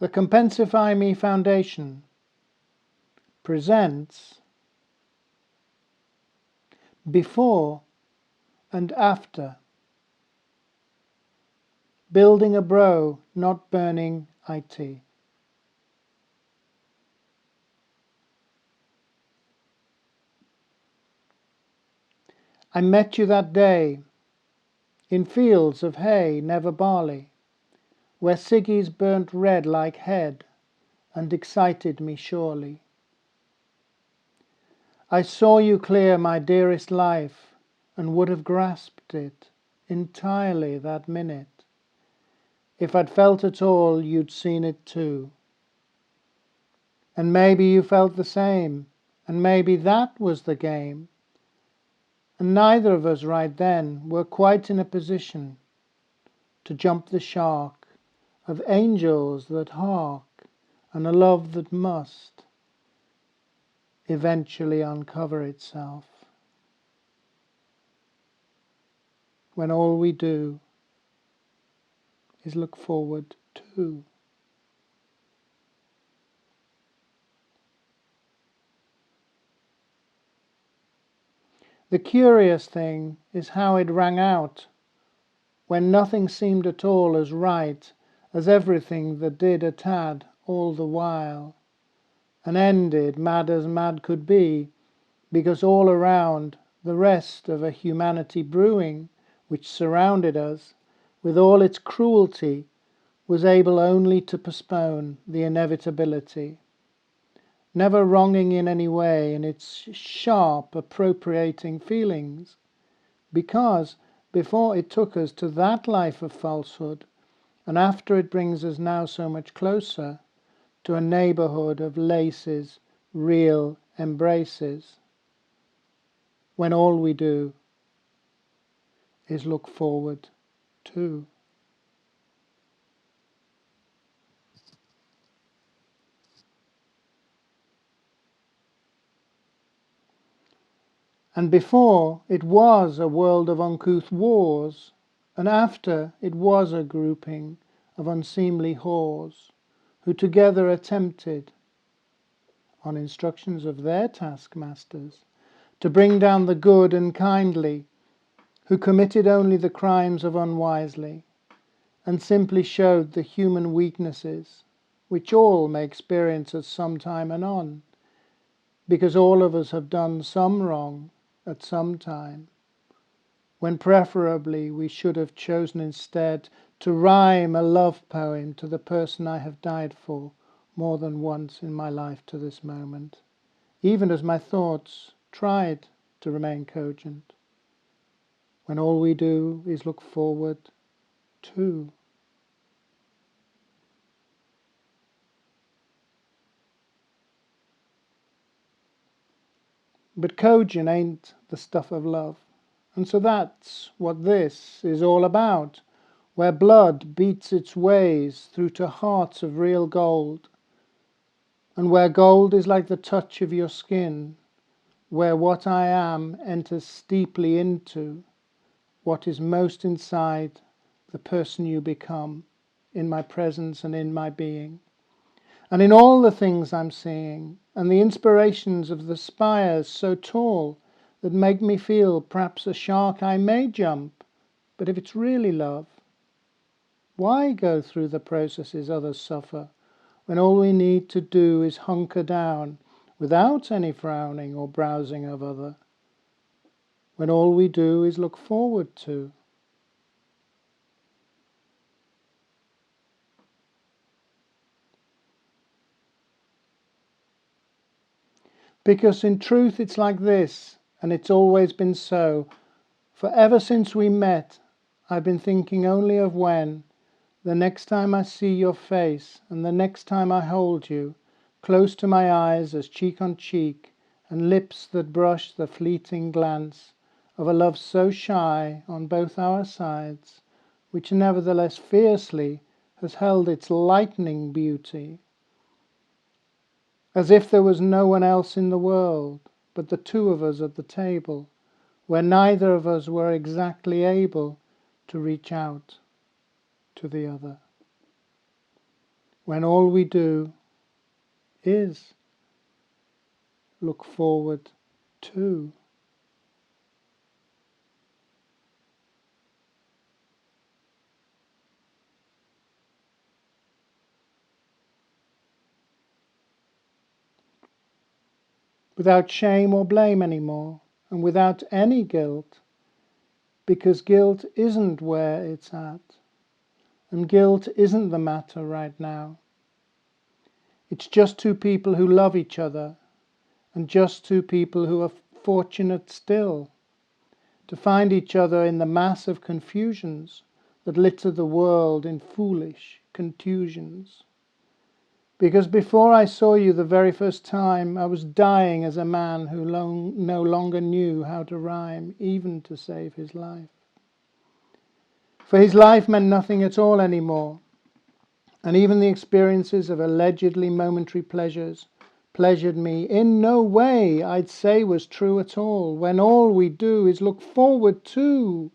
The Compensify Me Foundation presents Before and After. Building a Bro, Not Burning IT. I met you that day in fields of hay, never barley, where ciggies burnt red like head and excited me surely. I saw you clear, my dearest life, and would have grasped it entirely that minute. If I'd felt at all, you'd seen it too. And maybe you felt the same, and maybe that was the game. And neither of us right then were quite in a position to jump the shark of angels that hark and a love that must eventually uncover itself. When all we do is look forward to. The curious thing is how it rang out when nothing seemed at all as right as everything that did a tad all the while, and ended mad as mad could be, because all around the rest of a humanity brewing which surrounded us with all its cruelty was able only to postpone the inevitability, never wronging in any way in its sharp appropriating feelings, because before it took us to that life of falsehood, and after it brings us now so much closer to a neighborhood of laces, real embraces, when all we do is look forward to. And before it was a world of uncouth wars, and after it was a grouping of unseemly whores, who together attempted, on instructions of their taskmasters, to bring down the good and kindly, who committed only the crimes of unwisely, and simply showed the human weaknesses which all may experience at some time anon, because all of us have done some wrong at some time, when preferably we should have chosen instead to rhyme a love poem to the person I have died for more than once in my life to this moment, even as my thoughts tried to remain cogent, when all we do is look forward to. But cogent ain't the stuff of love, and so that's what this is all about, where blood beats its ways through to hearts of real gold, and where gold is like the touch of your skin, where what I am enters steeply into what is most inside the person you become, in my presence and in my being, and in all the things I'm seeing, and the inspirations of the spires so tall that make me feel perhaps a shark I may jump. But if it's really love, why go through the processes others suffer, when all we need to do is hunker down without any frowning or browsing of other, when all we do is look forward to? Because in truth it's like this, and it's always been so. For ever since we met, I've been thinking only of when, the next time I see your face, and the next time I hold you, close to my eyes as cheek on cheek, and lips that brush the fleeting glance of a love so shy on both our sides, which nevertheless fiercely has held its lightning beauty, as if there was no one else in the world but the two of us at the table, where neither of us were exactly able to reach out to the other. when all we do is look forward to. Without shame or blame anymore, and without any guilt, because guilt isn't where it's at, and guilt isn't the matter right now. It's just two people who love each other, and just two people who are fortunate still to find each other in the mass of confusions that litter the world in foolish contusions. Because before I saw you the very first time, I was dying as a man who no longer knew how to rhyme, even to save his life. For his life meant nothing at all anymore, and even the experiences of allegedly momentary pleasures pleasured me in no way, I'd say, was true at all, when all we do is look forward to.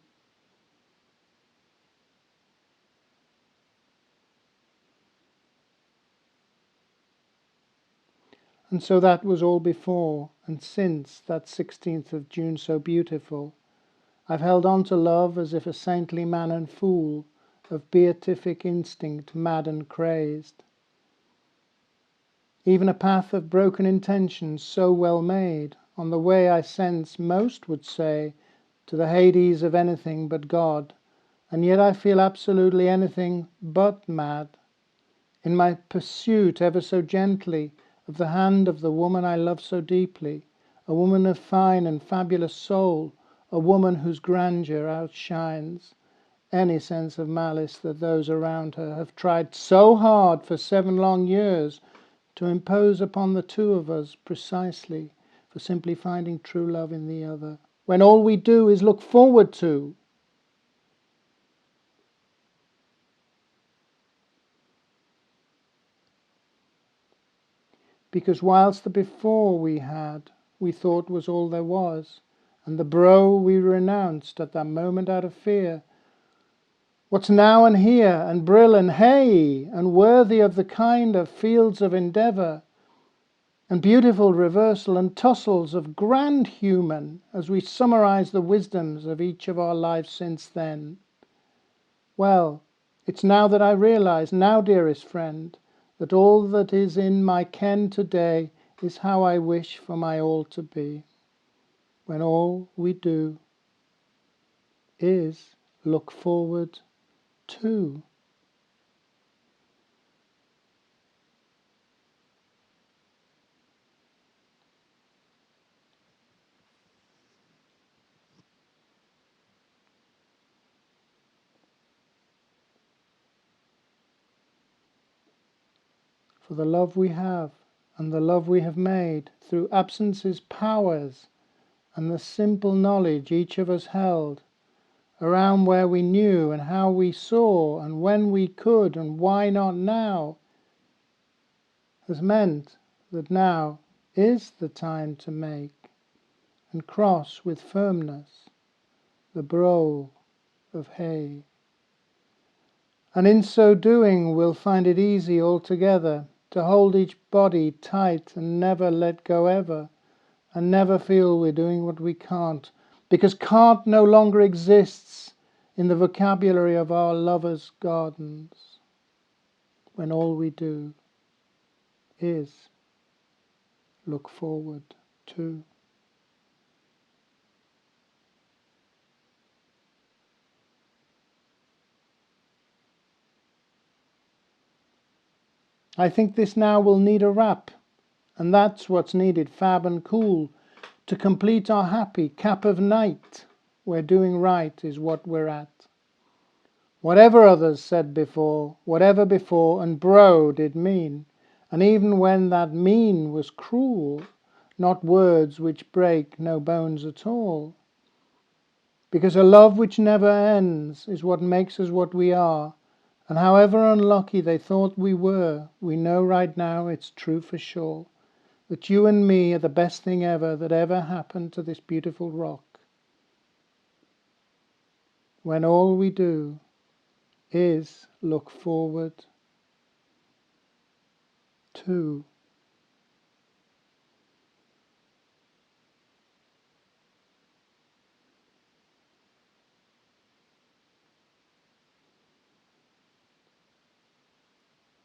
And so that was all before, and since that 16th of June so beautiful, I've held on to love as if a saintly man and fool, of beatific instinct mad and crazed. Even a path of broken intentions so well made, on the way I sense most would say to the Hades of anything but God, and yet I feel absolutely anything but mad, in my pursuit ever so gently of the hand of the woman I love so deeply, a woman of fine and fabulous soul, a woman whose grandeur outshines any sense of malice that those around her have tried so hard for 7 long years to impose upon the two of us, precisely for simply finding true love in the other, when all we do is look forward to. Because whilst the before we had, we thought was all there was, and the bro we renounced at that moment out of fear, what's now and here, and brill and hey, and worthy of the kind of fields of endeavour, and beautiful reversal and tussles of grand human, as we summarize the wisdoms of each of our lives since then. Well, it's now that I realize, now, dearest friend, that all that is in my ken today is how I wish for my all to be, when all we do is look forward to. For the love we have, and the love we have made, through absence's powers, and the simple knowledge each of us held, around where we knew, and how we saw, and when we could, and why not now, has meant that now is the time to make, and cross with firmness, the brow of hay. And in so doing we'll find it easy altogether to hold each body tight and never let go ever, and never feel we're doing what we can't, because can't no longer exists in the vocabulary of our lovers' gardens, when all we do is look forward to. I think this now will need a wrap, and that's what's needed, fab and cool, to complete our happy cap of night, where doing right is what we're at. Whatever others said before, whatever before and bro did mean, and even when that mean was cruel, not words which break no bones at all. Because a love which never ends is what makes us what we are, and however unlucky they thought we were, we know right now it's true for sure, that you and me are the best thing ever that ever happened to this beautiful rock, when all we do is look forward too.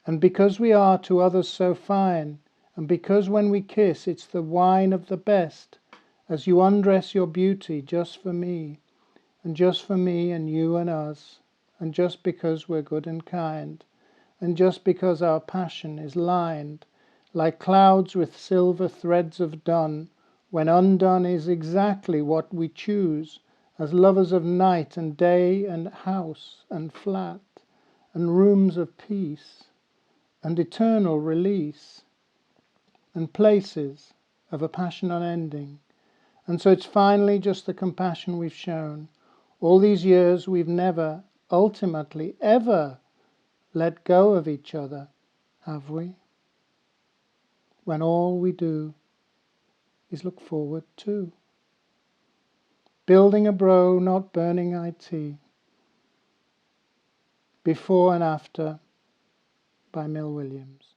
And because we are to others so fine, and because when we kiss it's the wine of the best, as you undress your beauty just for me, and just for me and you and us, and just because we're good and kind, and just because our passion is lined like clouds with silver threads of dun, when undone is exactly what we choose, as lovers of night and day and house and flat, and rooms of peace, and eternal release, and places of a passion unending. And so it's finally just the compassion we've shown. All these years we've never, ultimately, ever let go of each other, have we? When all we do is look forward to building a bro, not burning IT. Before and After by Mill Williams.